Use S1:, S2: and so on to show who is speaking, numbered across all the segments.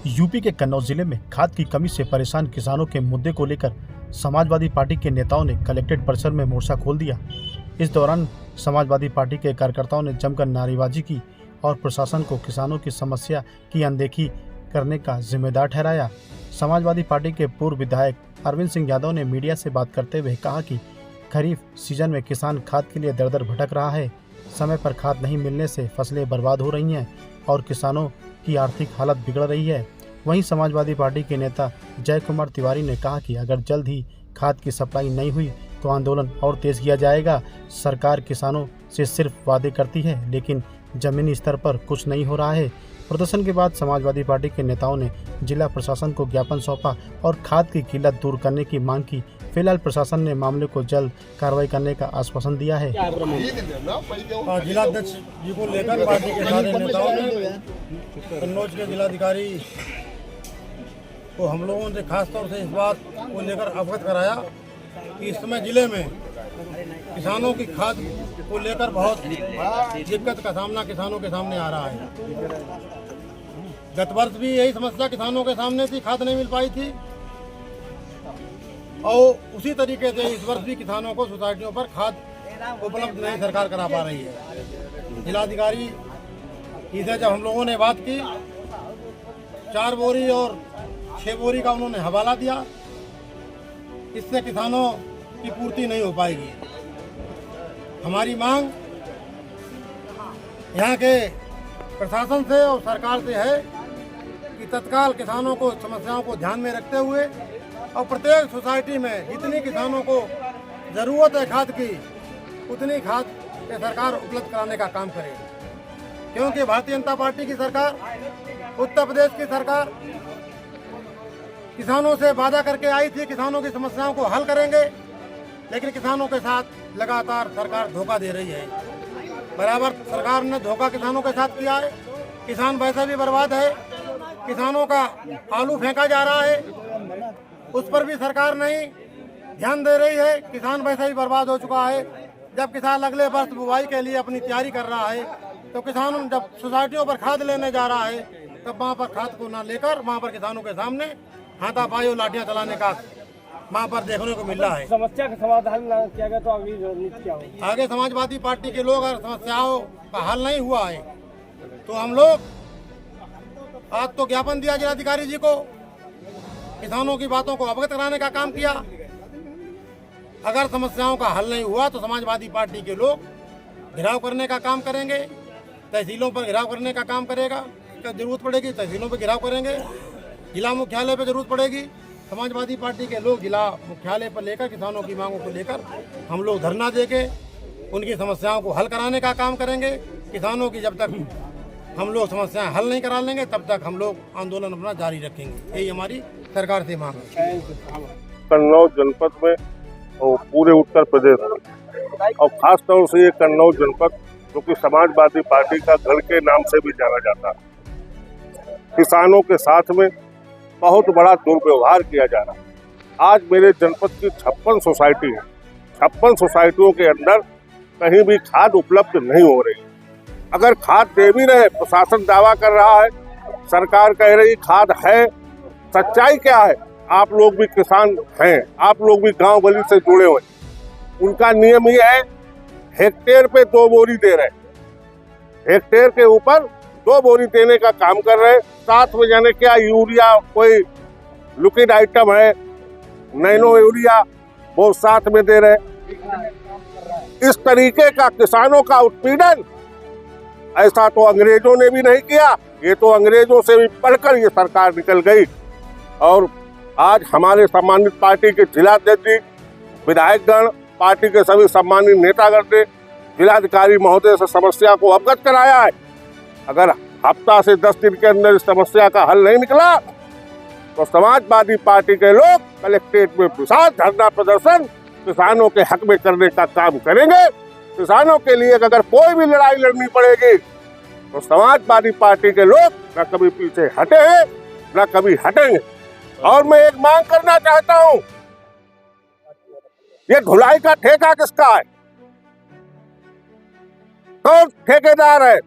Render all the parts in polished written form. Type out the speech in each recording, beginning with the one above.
S1: UP के कन्नौज जिले में खाद की कमी से परेशान किसानों के मुद्दे को लेकर समाजवादी पार्टी के नेताओं ने कलेक्ट्रेट परिसर में मोर्चा खोल दिया। इस दौरान समाजवादी पार्टी के कार्यकर्ताओं ने जमकर नारेबाजी की और प्रशासन को किसानों की समस्या की अनदेखी करने का जिम्मेदार ठहराया। समाजवादी पार्टी के पूर्व विधायक अरविंद सिंह यादव ने मीडिया से बात करते हुए कहा कि खरीफ सीजन में किसान खाद के लिए दर दर भटक रहा है। समय पर खाद नहीं मिलने से फसलें बर्बाद हो रही हैं और किसानों की आर्थिक हालत बिगड़ रही है। वहीं समाजवादी पार्टी के नेता जय कुमार तिवारी ने कहा कि अगर जल्द ही खाद की सप्लाई नहीं हुई तो आंदोलन और तेज किया जाएगा। सरकार किसानों से सिर्फ वादे करती है लेकिन जमीनी स्तर पर कुछ नहीं हो रहा है। प्रदर्शन के बाद समाजवादी पार्टी के नेताओं ने जिला प्रशासन को ज्ञापन सौंपा और खाद की किल्लत दूर करने की मांग की। फिलहाल प्रशासन ने मामले को जल्द कार्रवाई करने का आश्वासन दिया है।
S2: जिलाध्यक्ष जी को लेकर पार्टी के सारे नेताओं ने कन्नौज के जिलाधिकारी को हम लोगों ने खास तौर से इस बात को लेकर अवगत कराया कि इस समय जिले में किसानों की खाद को लेकर बहुत दिक्कत का सामना किसानों के सामने आ रहा है। गत वर्ष भी यही समस्या किसानों के सामने थी, खाद नहीं मिल पाई थी और उसी तरीके से इस वर्ष भी किसानों को सोसाइटियों पर खाद उपलब्ध नहीं सरकार करा पा रही है। जिलाधिकारी से जब हम लोगों ने बात की 4 बोरी और 6 बोरी का उन्होंने हवाला दिया, इससे किसानों की पूर्ति नहीं हो पाएगी। हमारी मांग यहाँ के प्रशासन से और सरकार से है कि तत्काल किसानों को समस्याओं को ध्यान में रखते हुए और प्रत्येक सोसाइटी में जितनी किसानों को ज़रूरत है खाद की उतनी खाद के सरकार उपलब्ध कराने का काम करे। क्योंकि भारतीय जनता पार्टी की सरकार, उत्तर प्रदेश की सरकार किसानों से वादा करके आई थी किसानों की समस्याओं को हल करेंगे, लेकिन किसानों के साथ लगातार सरकार धोखा दे रही है। बराबर सरकार ने धोखा किसानों के साथ किया है। किसान वैसे भी बर्बाद है, किसानों का आलू फेंका जा रहा है, उस पर भी सरकार नहीं ध्यान दे रही है। किसान वैसे ही बर्बाद हो चुका है। जब किसान अगले वर्ष बुवाई के लिए अपनी तैयारी कर रहा है तो किसान जब सोसाइटियों पर खाद लेने जा रहा है तब वहाँ पर खाद को ना लेकर वहाँ पर किसानों के सामने हाथापाई और लाठियाँ चलाने का वहाँ पर देखने को मिल रहा है।
S3: समस्या का समाधान ना किया गया तो अगली रणनीति क्या होगी?
S2: आगे समाजवादी पार्टी के लोग अगर समस्याओं का हल नहीं हुआ है तो हम लोग आज तो ज्ञापन दिया जिलाधिकारी जी को, किसानों की बातों को अवगत कराने का काम किया। अगर समस्याओं का हल नहीं हुआ तो समाजवादी पार्टी के लोग घेराव करने का काम करेंगे, तहसीलों पर घेराव करने का काम करेगा। जरूरत पड़ेगी तहसीलों पर घेराव करेंगे, जिला मुख्यालय पर जरूरत पड़ेगी। समाजवादी पार्टी के लोग जिला मुख्यालय पर लेकर किसानों की मांगों को लेकर हम लोग धरना देके उनकी समस्याओं को हल कराने का काम करेंगे। किसानों की जब तक हम लोग समस्याएं हल नहीं करा लेंगे तब तक हम लोग आंदोलन अपना जारी रखेंगे। यही हमारी सरकार से मांग है।
S4: कन्नौज जनपद में और पूरे उत्तर प्रदेश में और खास तौर से ये कन्नौज जनपद जो कि समाजवादी पार्टी का गढ़ के नाम से भी जाना जाता है, किसानों के साथ में बहुत बड़ा दुर्व्यवहार किया जा रहा है। आज मेरे जनपद की 56 सोसाइटी है, 56 सोसाइटियों के अंदर कहीं भी खाद उपलब्ध नहीं हो रही। अगर खाद दे भी रहे, प्रशासन दावा कर रहा है, सरकार कह रही खाद है, सच्चाई क्या है? आप लोग भी किसान हैं, आप लोग भी गांव गली से जुड़े हुए, उनका नियम ये है हेक्टेयर पे 2 बोरी दे रहे, हेक्टेयर के ऊपर 2 बोरी देने का काम कर रहे। साथ में जाने क्या यूरिया कोई लिक्विड आइटम है, नैनो यूरिया वो साथ में दे रहे। इस तरीके का किसानों का उत्पीड़न ऐसा तो अंग्रेजों ने भी नहीं किया, ये तो अंग्रेजों से भी पढ़कर ये सरकार निकल गई। और आज हमारे सम्मानित पार्टी के जिलाध्यक्ष जी, विधायकगण, पार्टी के सभी सम्मानित नेतागण ने जिलाधिकारी महोदय से समस्या को अवगत कराया है। अगर हफ्ता से 10 दिन के अंदर इस समस्या का हल नहीं निकला तो समाजवादी पार्टी के लोग कलेक्ट्रेट में विशाल धरना प्रदर्शन किसानों के हक में करने का काम करेंगे। किसानों के लिए अगर कोई भी लड़ाई लड़नी पड़ेगी तो समाजवादी पार्टी के लोग न कभी पीछे हटे हैं न कभी हटेंगे। और मैं एक मांग करना चाहता हूं, ये ढुलाई का ठेका किसका है? कौन ठेकेदार है?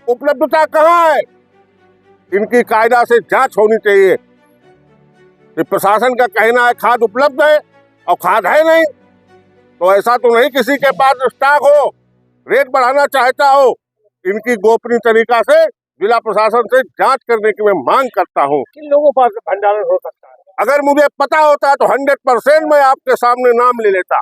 S4: उपलब्धता कहाँ है? इनकी कायदा से जांच होनी चाहिए। कि प्रशासन का कहना है खाद उपलब्ध है और खाद है नहीं, तो ऐसा तो नहीं किसी के पास स्टॉक हो, रेट बढ़ाना चाहता हो। इनकी गोपनीय तरीका से जिला प्रशासन से जांच करने की मैं मांग करता हूं।
S3: किन लोगों पर भंडारण हो सकता है?
S4: अगर मुझे पता होता तो 100% मैं आपके सामने नाम ले लेता।